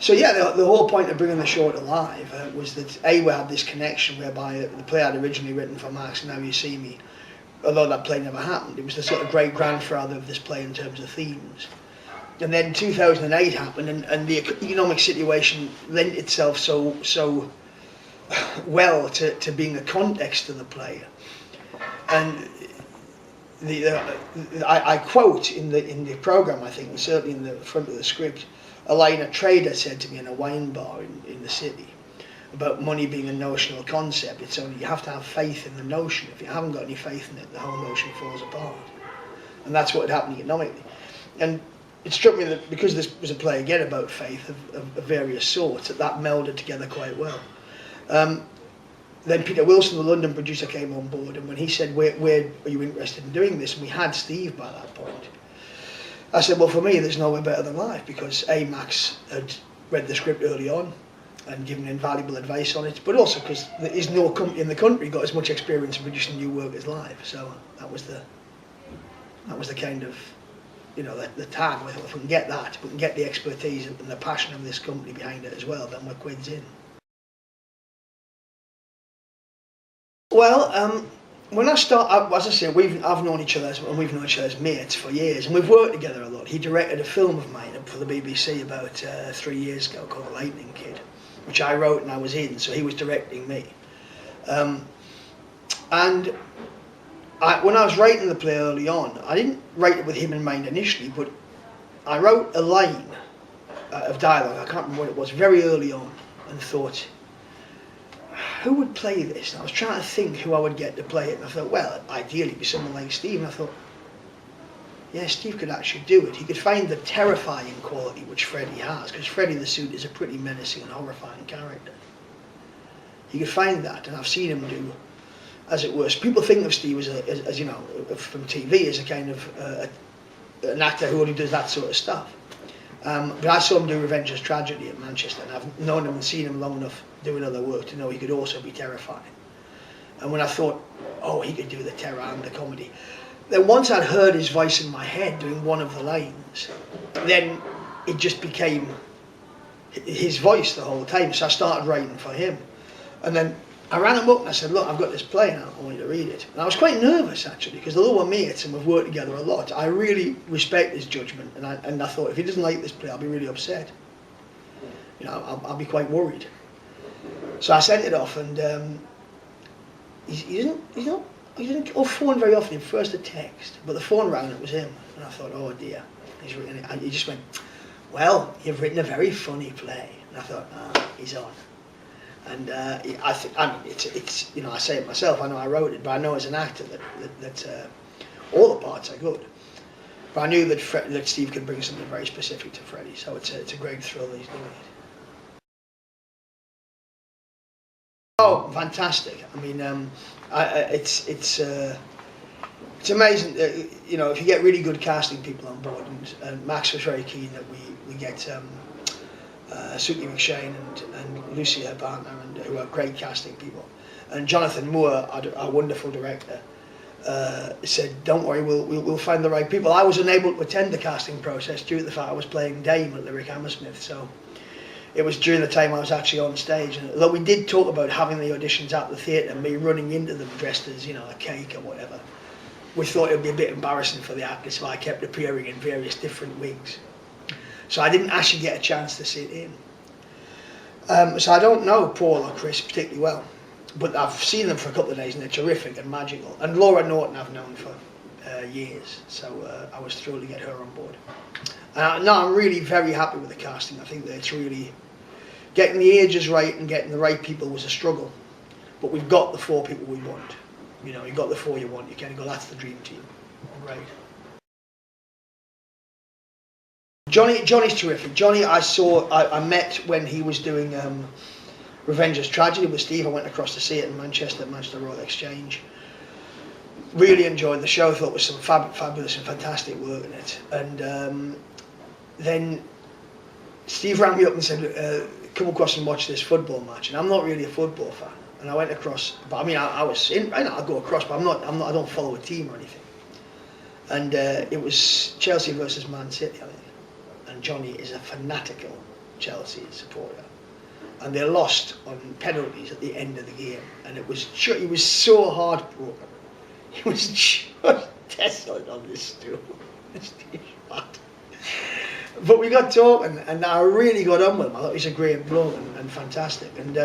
So yeah, the whole point of bringing the show to live was that we had this connection whereby the play I'd originally written for Max, Now You See Me, although that play never happened, it was the sort of great grandfather of this play in terms of themes. And then 2008 happened, and the economic situation lent itself so well to being a context to the play. And I quote in the program, I think, and certainly in the front of the script, a line a trader said to me in a wine bar in the city about money being a notional concept. It's only you have to have faith in the notion. If you haven't got any faith in it, the whole notion falls apart. And that's what had happened economically. And it struck me that because this was a play again about faith of various sorts, that melded together quite well. Then Peter Wilson, the London producer, came on board, and when he said, where are you interested in doing this? And we had Steve by that point. I said, well, for me, there's nowhere better than live, because Max had read the script early on and given invaluable advice on it, but also because there is no company in the country got as much experience in producing new work as live. So that was the kind of, you know, the tag. If we can get that, we can get the expertise and the passion of this company behind it as well, then we're quids in. Well, when I start, as I say, I've known each other, and we've known each other as mates for years, and we've worked together a lot. He directed a film of mine for the BBC about 3 years ago called Lightning Kid, which I wrote and I was in, so he was directing me. And when I was writing the play early on, I didn't write it with him in mind initially, but I wrote a line of dialogue, I can't remember what it was, very early on, and thought, who would play this? And I was trying to think who I would get to play it, and I thought, well, ideally it'd be someone like Steve. And I thought, yeah, Steve could actually do it. He could find the terrifying quality which Freddie has, because Freddie the Suit is a pretty menacing and horrifying character. He could find that, and I've seen him do, as it were. So people think of Steve as you know, from TV, as a kind of an actor who only does that sort of stuff. But I saw him do Revenger's Tragedy at Manchester, and I've known him and seen him long enough doing other work to know he could also be terrifying. And when I thought, oh, he could do the terror and the comedy, then once I'd heard his voice in my head doing one of the lines, then it just became his voice the whole time. So I started writing for him. And then I rang him up and I said, look, I've got this play now, I want you to read it. And I was quite nervous, actually, because although we're mates and we've worked together a lot, I really respect his judgment. And I thought, if he doesn't like this play, I'll be really upset. You know, I'll be quite worried. So I sent it off, and he didn't phone very often. He prefers to text, but the phone rang and it was him. And I thought, oh dear, he's written it. And he just went, well, you've written a very funny play. And I thought, he's on. And I mean, it's you know, I say it myself. I know I wrote it, but I know as an actor that all the parts are good. But I knew that Steve could bring something very specific to Freddie. So it's a great thrill that he's doing it. Oh, fantastic! I mean, it's amazing. You know, if you get really good casting people on board, and Max was very keen that we get Suki McShane and Lucy, her partner, and who are great casting people. And Jonathan Moore, our wonderful director, said, "Don't worry, we'll find the right people." I was unable to attend the casting process due to the fact I was playing Dame at Lyric Hammersmith, so. It was during the time I was actually on stage, and although we did talk about having the auditions at the theatre and me running into them dressed as, you know, a cake or whatever, we thought it would be a bit embarrassing for the actors, so I kept appearing in various different wigs. So I didn't actually get a chance to sit in. So I don't know Paul or Chris particularly well, but I've seen them for a couple of days and they're terrific and magical. And Laura Norton I've known for years, so I was thrilled to get her on board. No, I'm really very happy with the casting. I think that it's really getting the ages right and getting the right people was a struggle, but we've got the 4 people we want. You know, you've got the 4 you want. You kind of go, that's the dream team, right? Johnny's terrific. Johnny, I met when he was doing Revenger's Tragedy with Steve. I went across to see it in Manchester at Manchester Royal Exchange. Really enjoyed the show. Thought there was some fabulous and fantastic work in it. And then Steve rang me up and said, come across and watch this football match. And I'm not really a football fan. And I went across, but I mean, I was in, I know I'll go across, but I don't follow a team or anything. And it was Chelsea versus Man City, I think. And Johnny is a fanatical Chelsea supporter, and they lost on penalties at the end of the game, and he was so heartbroken. He was just desolate on this stool. But we got talking, and I really got on with him. I thought he was a great bloke and fantastic. And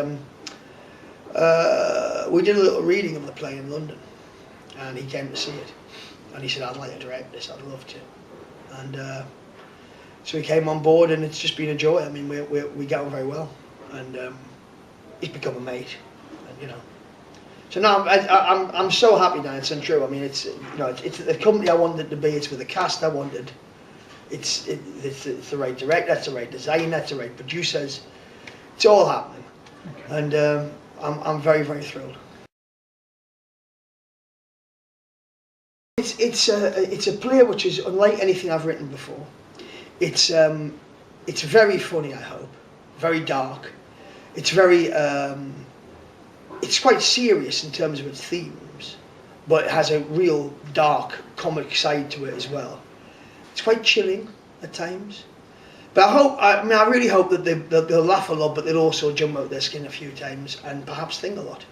we did a little reading of the play in London, and he came to see it. And he said, "I'd like to direct this. I'd love to." And so he came on board, and it's just been a joy. I mean, we get on very well, and he's become a mate, and you know. So now I'm so happy now it's untrue. I mean, it's the company I wanted it to be. It's with the cast I wanted. It's the right director, it's the right designer, it's the right producers. It's all happening, okay. And I'm very, very thrilled. It's a play which is unlike anything I've written before. It's very funny, I hope, very dark. It's very it's quite serious in terms of its themes, but it has a real dark comic side to it as well. It's quite chilling at times, but I really hope that they'll laugh a lot, but they'll also jump out their skin a few times and perhaps think a lot.